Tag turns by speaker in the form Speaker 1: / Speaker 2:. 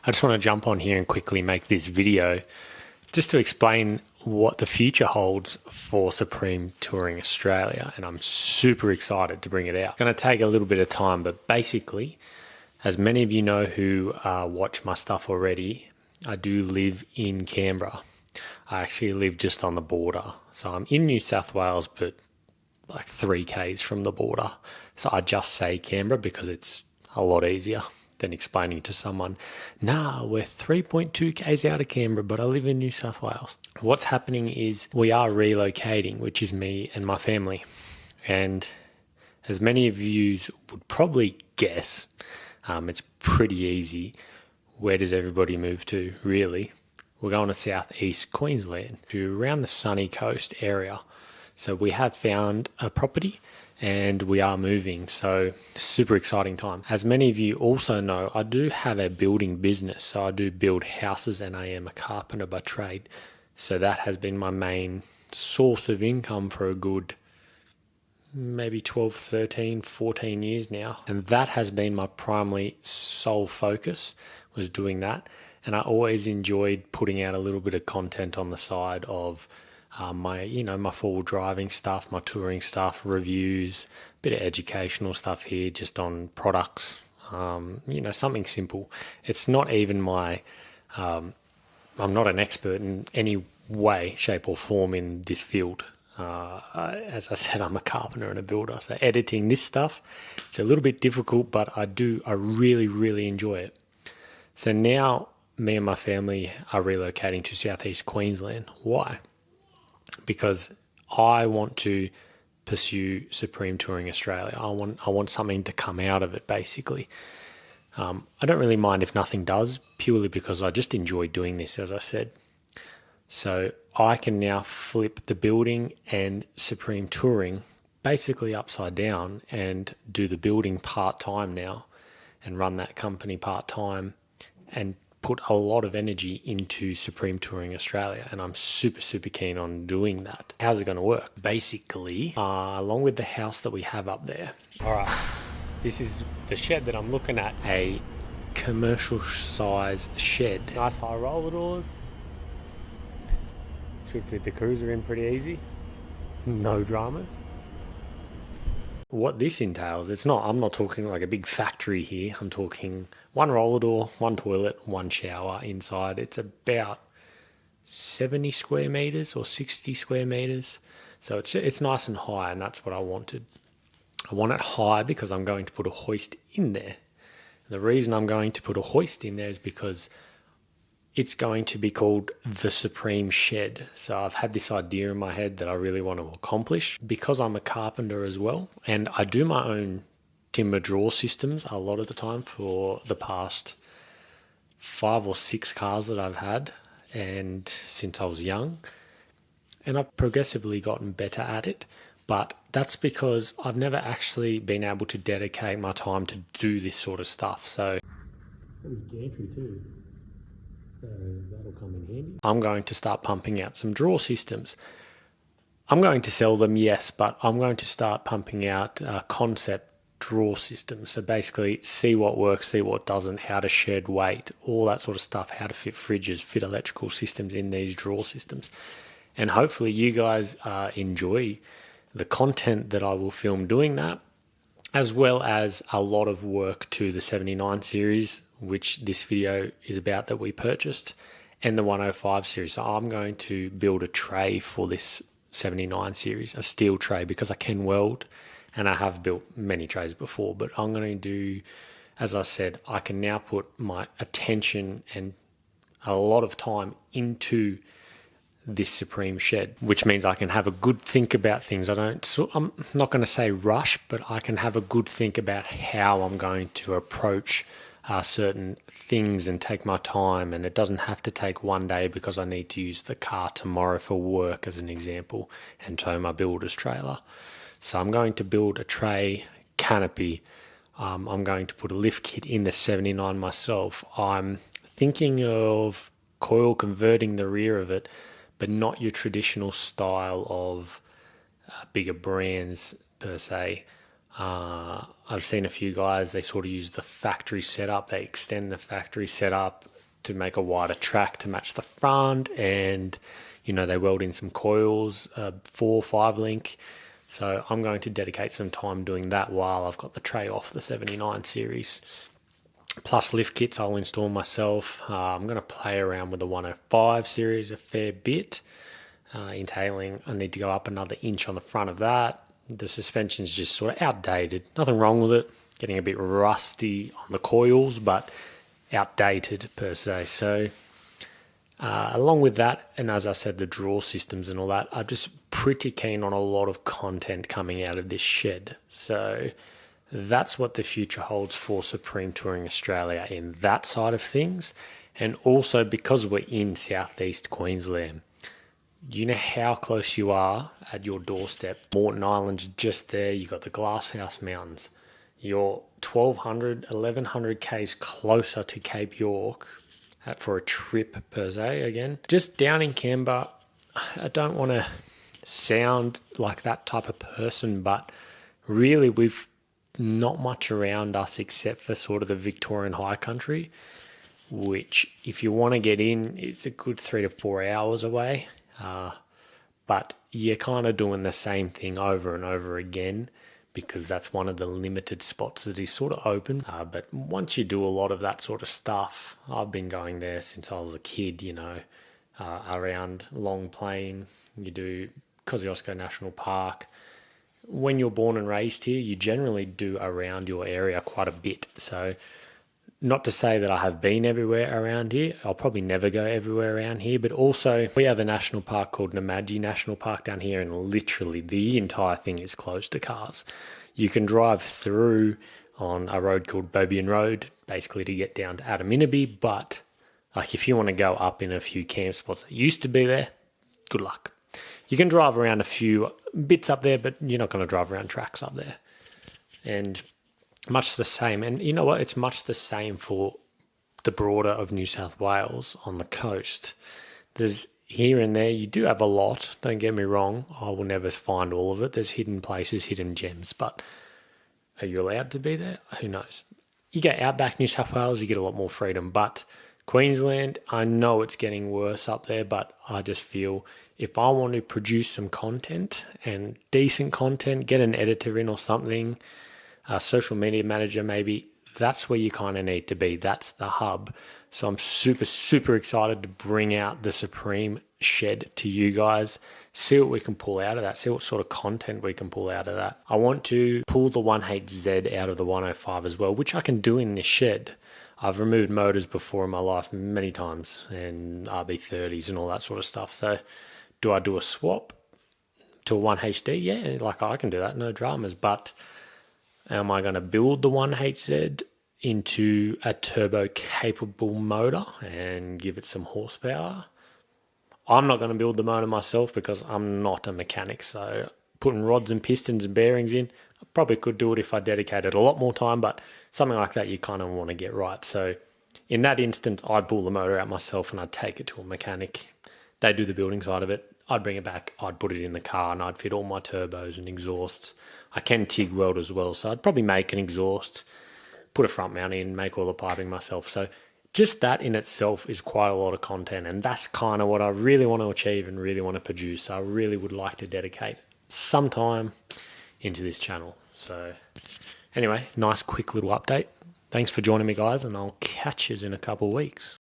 Speaker 1: I just want to jump on here and quickly make this video just to explain what the future holds for Supreme Touring Australia, and I'm super excited to bring it out. It's going to take a little bit of time, but basically, as many of you know who watch my stuff already, I do live in Canberra. I actually live just on the border. So I'm in New South Wales, but like 3 k's from the border. So I just say Canberra because it's a lot easier than explaining to someone, nah, we're 3.2 k's out of Canberra, but I live in New South Wales. What's happening is we are relocating, which is me and my family. And as many of you would probably guess, it's pretty easy. Where does everybody move to, really? We're going to southeast Queensland, to around the sunny coast area. So we have found a property and we are moving. So super exciting time. As many of you also know, I do have a building business. So I do build houses and I am a carpenter by trade. So that has been my main source of income for a good maybe 12, 13, 14 years now. And that has been my primary sole focus, was doing that. And I always enjoyed putting out a little bit of content on the side of my full driving stuff, my touring stuff, reviews, a bit of educational stuff here just on products, something simple. It's not even I'm not an expert in any way, shape or form in this field. As I said, I'm a carpenter and a builder. So editing this stuff, it's a little bit difficult, but I really, really enjoy it. So now me and my family are relocating to southeast Queensland. Why? Because I want to pursue Supreme Touring Australia. I want something to come out of it, basically. I don't really mind if nothing does, purely because I just enjoy doing this, as I said. So I can now flip the building and Supreme Touring basically upside down and do the building part-time now and run that company part-time and put a lot of energy into Supreme Touring Australia, and I'm super, super keen on doing that. How's it going to work? Basically, along with the house that we have up there. All right, this is the shed that I'm looking at, a commercial size shed. Nice high roller doors. Should fit the cruiser in pretty easy. No dramas. What this entails, I'm not talking like a big factory here. I'm talking 1 roller door, 1 toilet, 1 shower inside. It's about 70 square meters or 60 square meters. So it's nice and high, and that's what I wanted. I want it high because I'm going to put a hoist in there. The reason I'm going to put a hoist in there is because it's going to be called the Supreme Shed. So I've had this idea in my head that I really want to accomplish because I'm a carpenter as well. And I do my own timber drawer systems a lot of the time for the past 5 or 6 cars that I've had, and since I was young. And I've progressively gotten better at it. But that's because I've never actually been able to dedicate my time to do this sort of stuff. So there's gantry too. So that'll come in handy. I'm going to start pumping out some drawer systems. I'm going to sell them, yes, but I'm going to start pumping out concept drawer systems. So basically see what works, see what doesn't, how to shed weight, all that sort of stuff, how to fit fridges, fit electrical systems in these drawer systems. And hopefully you guys enjoy the content that I will film doing that, as well as a lot of work to the 79 series, which this video is about, that we purchased, and the 105 series. So I'm going to build a tray for this 79 series, a steel tray, because I can weld, and I have built many trays before, but I'm going to do, as I said, I can now put my attention and a lot of time into this Supreme Shed, which means I can have a good think about things. I'm not going to say rush, but I can have a good think about how I'm going to approach certain things and take my time. And it doesn't have to take one day because I need to use the car tomorrow for work, as an example, and tow my builder's trailer. So I'm going to build a tray, canopy. I'm going to put a lift kit in the 79 myself. I'm thinking of coil converting the rear of it, but not your traditional style of bigger brands per se. I've seen a few guys, they sort of use the factory setup, they extend the factory setup to make a wider track to match the front, and they weld in some coils, 4-5 link. So I'm going to dedicate some time doing that while I've got the tray off the 79 series. Plus lift kits I'll install myself. I'm going to play around with the 105 series a fair bit. Entailing, I need to go up another inch on the front of that. The suspension's just sort of outdated. Nothing wrong with it. Getting a bit rusty on the coils, but outdated per se. So along with that, and as I said, the draw systems and all that, I'm just pretty keen on a lot of content coming out of this shed. So that's what the future holds for Supreme Touring Australia in that side of things. And also because we're in southeast Queensland, you know how close you are at your doorstep. Moreton Island's just there. You got the Glasshouse Mountains. You're 1,200, 1,100 k's closer to Cape York for a trip per se. Again, just down in Canberra, I don't want to sound like that type of person, but really we've not much around us except for sort of the Victorian high country, which if you want to get in, it's a good 3 to 4 hours away. But you're kind of doing the same thing over and over again because that's one of the limited spots that is sort of open. But once you do a lot of that sort of stuff, I've been going there since I was a kid, around Long Plain. You do Kosciuszko National Park. When you're born and raised here, you generally do around your area quite a bit. So not to say that I have been everywhere around here. I'll probably never go everywhere around here, but also we have a national park called Namadgi National Park down here, and literally the entire thing is closed to cars. You can drive through on a road called Bobian Road, basically to get down to Adaminaby, but like if you want to go up in a few camp spots that used to be there, good luck. You can drive around a few bits up there, but you're not going to drive around tracks up there. And much the same, and you know what? It's much the same for the border of New South Wales on the coast. There's here and there, you do have a lot, don't get me wrong. I will never find all of it. There's hidden places, hidden gems, but are you allowed to be there? Who knows? You get outback New South Wales, you get a lot more freedom, but Queensland, I know it's getting worse up there, but I just feel if I want to produce some content and decent content, get an editor in or something, a social media manager maybe, that's where you kind of need to be. That's the hub. So I'm super, super excited to bring out the Supreme shed to you guys, see what we can pull out of that, see what sort of content we can pull out of that. I want to pull the 1HZ out of the 105 as well, which I can do in this shed. I've removed motors before in my life many times, and RB30s and all that sort of stuff. So do I do a swap to a 1HD? Yeah, like I can do that, no dramas. But am I going to build the 1HZ into a turbo-capable motor and give it some horsepower? I'm not going to build the motor myself because I'm not a mechanic. So putting rods and pistons and bearings in, I probably could do it if I dedicated a lot more time, but something like that you kind of want to get right. So in that instance, I'd pull the motor out myself and I'd take it to a mechanic. They'd do the building side of it. I'd bring it back, I'd put it in the car, and I'd fit all my turbos and exhausts. I can TIG weld as well, so I'd probably make an exhaust, put a front mount in, make all the piping myself. So just that in itself is quite a lot of content, and that's kind of what I really want to achieve and really want to produce. I really would like to dedicate some time into this channel. So anyway, nice quick little update. Thanks for joining me, guys, and I'll catch you in a couple of weeks.